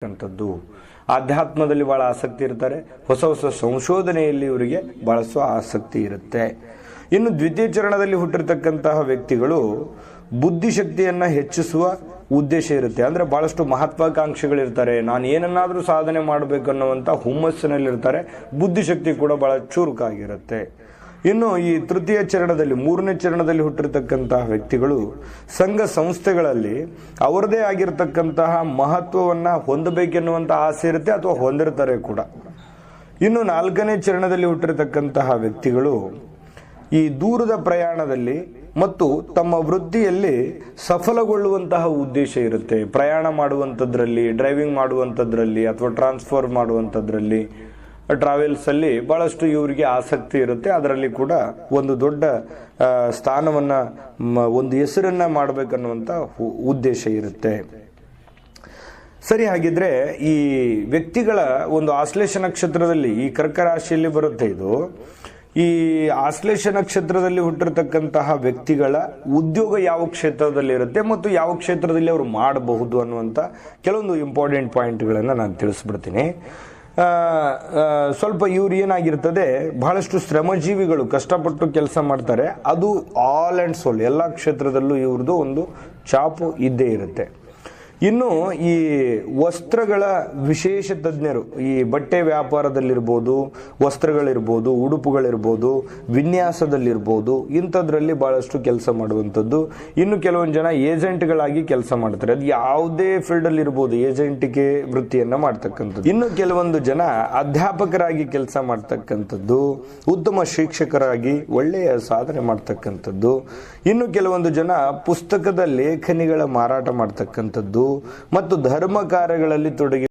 ಅಂತದ್ದು ಆಧ್ಯಾತ್ಮದಲ್ಲಿ ಬಹಳ ಆಸಕ್ತಿ ಇರ್ತಾರೆ. ಹೊಸ ಹೊಸ ಸಂಶೋಧನೆಯಲ್ಲಿ ಇವರಿಗೆ ಬಹಳಷ್ಟು ಆಸಕ್ತಿ ಇರುತ್ತೆ. ಇನ್ನು ದ್ವಿತೀಯ ಚರಣದಲ್ಲಿ ಹುಟ್ಟಿರ್ತಕ್ಕಂತಹ ವ್ಯಕ್ತಿಗಳು ಬುದ್ಧಿಶಕ್ತಿಯನ್ನ ಹೆಚ್ಚಿಸುವ ಉದ್ದೇಶ ಇರುತ್ತೆ. ಅಂದ್ರೆ ಬಹಳಷ್ಟು ಮಹತ್ವಾಕಾಂಕ್ಷೆಗಳಿರ್ತಾರೆ. ನಾನು ಏನನ್ನಾದ್ರೂ ಸಾಧನೆ ಮಾಡಬೇಕನ್ನುವಂತ ಹುಮ್ಮಸ್ಸಿನಲ್ಲಿರ್ತಾರೆ. ಬುದ್ಧಿಶಕ್ತಿ ಕೂಡ ಬಹಳ ಚುರುಕಾಗಿರುತ್ತೆ. ಇನ್ನು ಈ ತೃತೀಯ ಚರಣದಲ್ಲಿ, ಮೂರನೇ ಚರಣದಲ್ಲಿ ಹುಟ್ಟಿರ್ತಕ್ಕಂತಹ ವ್ಯಕ್ತಿಗಳು ಸಂಘ ಸಂಸ್ಥೆಗಳಲ್ಲಿ ಅವರದೇ ಆಗಿರ್ತಕ್ಕಂತಹ ಮಹತ್ವವನ್ನ ಹೊಂದಬೇಕೆನ್ನುವಂತ ಆಸೆ ಇರುತ್ತೆ ಅಥವಾ ಹೊಂದಿರ್ತಾರೆ ಕೂಡ. ಇನ್ನು ನಾಲ್ಕನೇ ಚರಣದಲ್ಲಿ ಹುಟ್ಟಿರ್ತಕ್ಕಂತಹ ವ್ಯಕ್ತಿಗಳು ಈ ದೂರದ ಪ್ರಯಾಣದಲ್ಲಿ ಮತ್ತು ತಮ್ಮ ವೃತ್ತಿಯಲ್ಲಿ ಸಫಲಗೊಳ್ಳುವಂತಹ ಉದ್ದೇಶ ಇರುತ್ತೆ. ಪ್ರಯಾಣ ಮಾಡುವಂಥದ್ರಲ್ಲಿ, ಡ್ರೈವಿಂಗ್ ಮಾಡುವಂಥದ್ರಲ್ಲಿ ಅಥವಾ ಟ್ರಾನ್ಸ್ಫರ್ ಮಾಡುವಂಥದ್ರಲ್ಲಿ, ಟ್ರಾವೆಲ್ಸ್ ಅಲ್ಲಿ ಬಹಳಷ್ಟು ಇವರಿಗೆ ಆಸಕ್ತಿ ಇರುತ್ತೆ. ಅದರಲ್ಲಿ ಕೂಡ ಒಂದು ದೊಡ್ಡ ಸ್ಥಾನವನ್ನ, ಒಂದು ಹೆಸರನ್ನ ಮಾಡಬೇಕನ್ನುವಂತ ಉದ್ದೇಶ ಇರುತ್ತೆ. ಸರಿ, ಹಾಗಿದ್ರೆ ಈ ವ್ಯಕ್ತಿಗಳ ಒಂದು ಆಶ್ಲೇಷ ನಕ್ಷತ್ರದಲ್ಲಿ, ಈ ಕರ್ಕ ರಾಶಿಯಲ್ಲಿ ಬರುತ್ತೆ ಇದು. ಈ ಆಶ್ಲೇಷ ನಕ್ಷತ್ರದಲ್ಲಿ ಹುಟ್ಟಿರ್ತಕ್ಕಂತಹ ವ್ಯಕ್ತಿಗಳ ಉದ್ಯೋಗ ಯಾವ ಕ್ಷೇತ್ರದಲ್ಲಿ ಇರುತ್ತೆ ಮತ್ತು ಯಾವ ಕ್ಷೇತ್ರದಲ್ಲಿ ಅವರು ಮಾಡಬಹುದು ಅನ್ನುವಂಥ ಕೆಲವೊಂದು ಇಂಪಾರ್ಟೆಂಟ್ ಪಾಯಿಂಟ್ಗಳನ್ನು ನಾನು ತಿಳಿಸ್ಬಿಡ್ತೀನಿ. ಸ್ವಲ್ಪ ಇವ್ರು ಏನಾಗಿರ್ತದೆ, ಬಹಳಷ್ಟು ಶ್ರಮಜೀವಿಗಳು, ಕಷ್ಟಪಟ್ಟು ಕೆಲಸ ಮಾಡ್ತಾರೆ. ಅದು ಆಲ್ ಅಂಡ್ ಸೋಲ್ ಎಲ್ಲ ಕ್ಷೇತ್ರದಲ್ಲೂ ಇವ್ರದ್ದು ಒಂದು ಛಾಪು ಇದ್ದೇ ಇರುತ್ತೆ. ಇನ್ನು ಈ ವಸ್ತ್ರಗಳ ವಿಶೇಷ ತಜ್ಞರು, ಈ ಬಟ್ಟೆ ವ್ಯಾಪಾರದಲ್ಲಿರ್ಬೋದು, ವಸ್ತ್ರಗಳಿರ್ಬೋದು, ಉಡುಪುಗಳಿರ್ಬೋದು, ವಿನ್ಯಾಸದಲ್ಲಿರ್ಬೋದು, ಇಂಥದ್ರಲ್ಲಿ ಬಹಳಷ್ಟು ಕೆಲಸ ಮಾಡುವಂಥದ್ದು. ಇನ್ನು ಕೆಲವೊಂದು ಜನ ಏಜೆಂಟ್ಗಳಾಗಿ ಕೆಲಸ ಮಾಡ್ತಾರೆ. ಅದು ಯಾವುದೇ ಫೀಲ್ಡ್ ಅಲ್ಲಿ ಇರ್ಬೋದು, ಏಜೆಂಟಿಗೆ ವೃತ್ತಿಯನ್ನ ಮಾಡ್ತಕ್ಕಂಥದ್ದು. ಇನ್ನು ಕೆಲವೊಂದು ಜನ ಅಧ್ಯಾಪಕರಾಗಿ ಕೆಲಸ ಮಾಡ್ತಕ್ಕಂಥದ್ದು, ಉತ್ತಮ ಶಿಕ್ಷಕರಾಗಿ ಒಳ್ಳೆಯ ಸಾಧನೆ ಮಾಡ್ತಕ್ಕಂಥದ್ದು. ಇನ್ನು ಕೆಲವೊಂದು ಜನ ಪುಸ್ತಕದ ಲೇಖನಿಗಳ ಮಾರಾಟ ಮಾಡ್ತಕ್ಕಂಥದ್ದು ಮತ್ತು ಧರ್ಮ ಕಾರ್ಯಗಳಲ್ಲಿ ತೊಡಗಿ